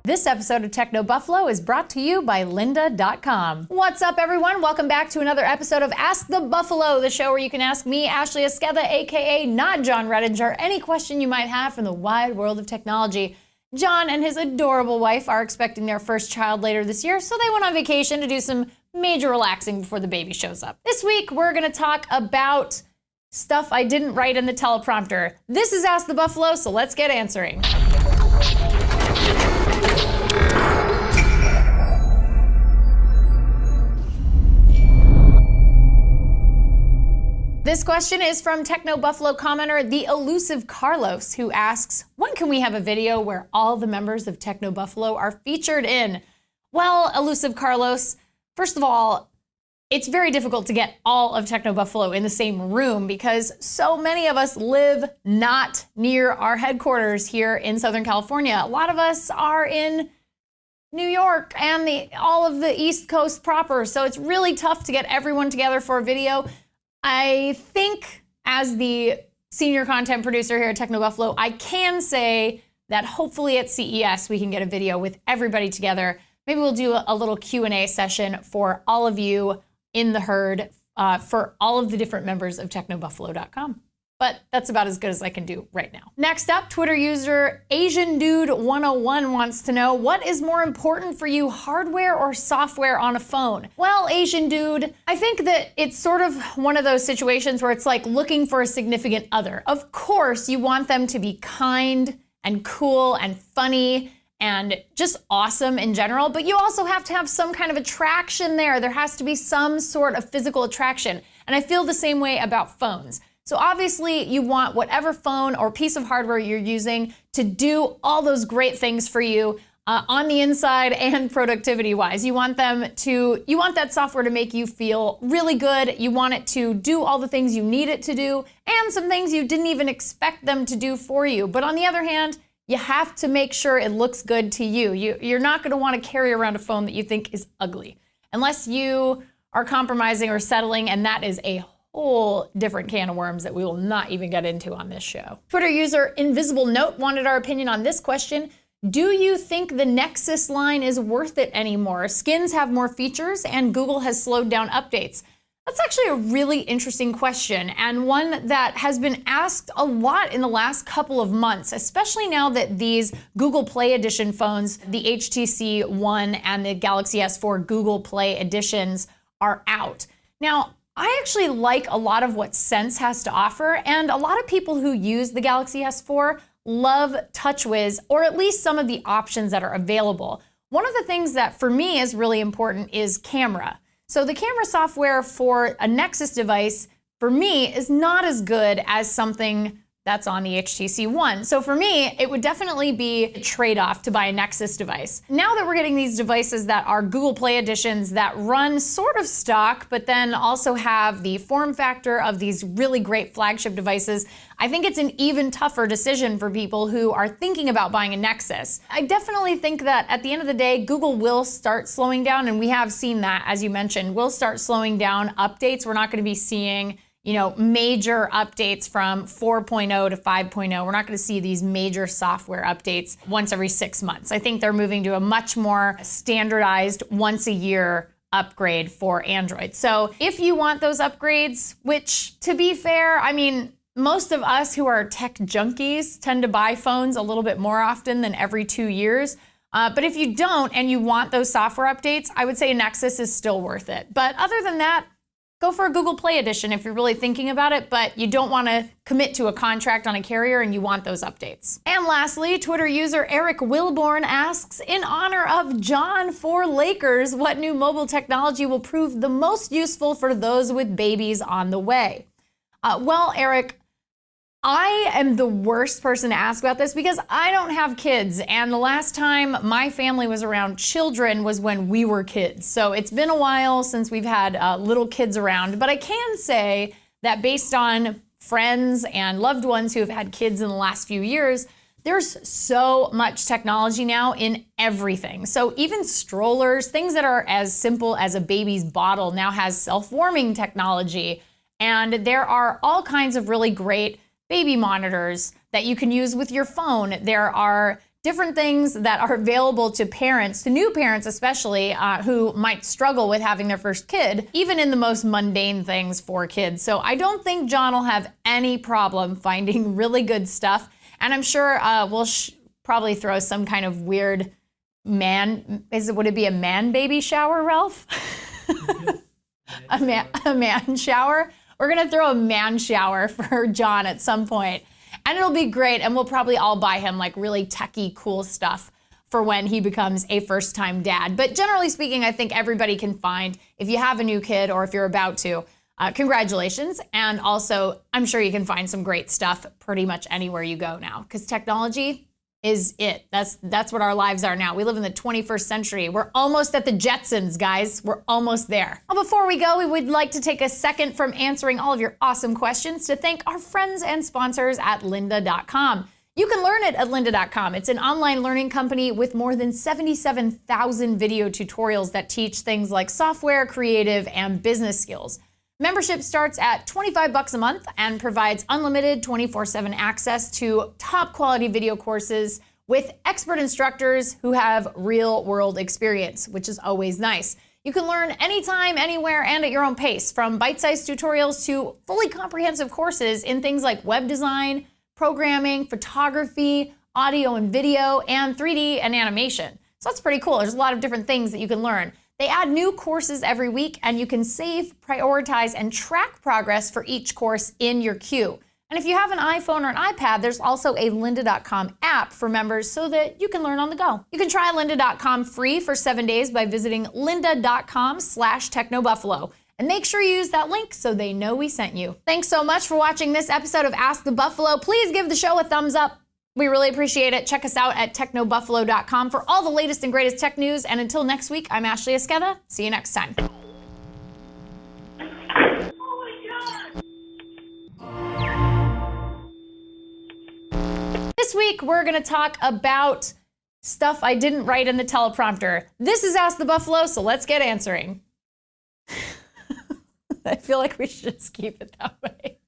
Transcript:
This episode of Techno Buffalo is brought to you by lynda.com. What's up, everyone? Welcome back to another episode of Ask the Buffalo, the show where you can ask me, Ashley Esqueda, aka not John Redinger, any question you might have from the wide world of technology. John and his adorable wife are expecting their first child later this year, so they went on vacation to do some major relaxing before the baby shows up. This week, we're gonna talk about stuff I didn't write in the teleprompter. This is Ask the Buffalo, so let's get answering. This question is from Techno Buffalo commenter, the elusive Carlos, who asks, when can we have a video where all the members of Techno Buffalo are featured in? Well, elusive Carlos, first of all, it's very difficult to get all of Techno Buffalo in the same room because so many of us live not near our headquarters here in Southern California. A lot of us are in New York and all of the East Coast proper, so it's really tough to get everyone together for a video. I think as the senior content producer here at Techno Buffalo, I can say that hopefully at CES we can get a video with everybody together. Maybe we'll do a little Q&A session for all of you in the herd for all of the different members of technobuffalo.com. But that's about as good as I can do right now. Next up, Twitter user AsianDude101 wants to know, what is more important for you, hardware or software on a phone? Well, Asian Dude, I think that it's sort of one of those situations where it's like looking for a significant other. Of course, you want them to be kind and cool and funny and just awesome in general, but you also have to have some kind of attraction there. There has to be some sort of physical attraction. And I feel the same way about phones. So obviously you want whatever phone or piece of hardware you're using to do all those great things for you on the inside and productivity-wise. You want that software to make you feel really good. You want it to do all the things you need it to do and some things you didn't even expect them to do for you. But on the other hand, you have to make sure it looks good to you. You're not gonna wanna carry around a phone that you think is ugly, unless you are compromising or settling, and that is a whole different can of worms that we will not even get into on this show. Twitter user Invisible Note wanted our opinion on this question. Do you think the Nexus line is worth it anymore? Skins have more features and Google has slowed down updates. That's actually a really interesting question, and one that has been asked a lot in the last couple of months, especially now that these Google Play Edition phones, the HTC One and the Galaxy S4 Google Play Editions, are out. Now, I actually like a lot of what Sense has to offer, and a lot of people who use the Galaxy S4 love TouchWiz, or at least some of the options that are available. One of the things that for me is really important is camera. So the camera software for a Nexus device, for me, is not as good as something that's on the HTC One. So for me, it would definitely be a trade-off to buy a Nexus device. Now that we're getting these devices that are Google Play Editions that run sort of stock, but then also have the form factor of these really great flagship devices, I think it's an even tougher decision for people who are thinking about buying a Nexus. I definitely think that at the end of the day, Google will start slowing down, and we have seen that, as you mentioned, will start slowing down updates. We're not gonna be seeing major updates from 4.0 to 5.0. We're not going to see these major software updates once every 6 months. I think they're moving to a much more standardized once a year upgrade for Android. So if you want those upgrades, which to be fair, I mean, most of us who are tech junkies tend to buy phones a little bit more often than every 2 years. But if you don't and you want those software updates, I would say Nexus is still worth it. But other than that, go for a Google Play Edition if you're really thinking about it, but you don't want to commit to a contract on a carrier and you want those updates. And lastly, Twitter user Eric Wilborn asks, in honor of John for Lakers, what new mobile technology will prove the most useful for those with babies on the way? Well, Eric, I am the worst person to ask about this because I don't have kids, and the last time my family was around children was when we were kids. So it's been a while since we've had little kids around, but I can say that based on friends and loved ones who have had kids in the last few years, there's so much technology now in everything. So even strollers, things that are as simple as a baby's bottle now has self-warming technology, and there are all kinds of really great baby monitors that you can use with your phone. There are different things that are available to parents, to new parents especially, who might struggle with having their first kid, even in the most mundane things for kids. So I don't think John will have any problem finding really good stuff. And I'm sure we'll probably throw some kind of weird would it be a man baby shower, Ralph? a man shower? We're gonna throw a man shower for John at some point. And it'll be great, and we'll probably all buy him like really techie, cool stuff for when he becomes a first-time dad. But generally speaking, I think everybody can find, if you have a new kid or if you're about to, congratulations. And also, I'm sure you can find some great stuff pretty much anywhere you go now, because technology is it. That's what our lives are now. We live in the 21st century. We're almost at the Jetsons, guys. We're almost there. Well, before we go, we would like to take a second from answering all of your awesome questions to thank our friends and sponsors at lynda.com. You can learn it at lynda.com. It's an online learning company with more than 77,000 video tutorials that teach things like software, creative, and business skills. Membership starts at $25 a month and provides unlimited 24/7 access to top quality video courses with expert instructors who have real world experience, which is always nice. You can learn anytime, anywhere, and at your own pace, from bite-sized tutorials to fully comprehensive courses in things like web design, programming, photography, audio and video, and 3D and animation. So that's pretty cool. There's a lot of different things that you can learn. They add new courses every week, and you can save, prioritize, and track progress for each course in your queue. And if you have an iPhone or an iPad, there's also a lynda.com app for members so that you can learn on the go. You can try lynda.com free for 7 days by visiting lynda.com/technobuffalo. And make sure you use that link so they know we sent you. Thanks so much for watching this episode of Ask the Buffalo. Please give the show a thumbs up. We really appreciate it. Check us out at technobuffalo.com for all the latest and greatest tech news. And until next week, I'm Ashley Esqueda. See you next time. This week, we're going to talk about stuff I didn't write in the teleprompter. This is Ask the Buffalo, so let's get answering. I feel like we should just keep it that way.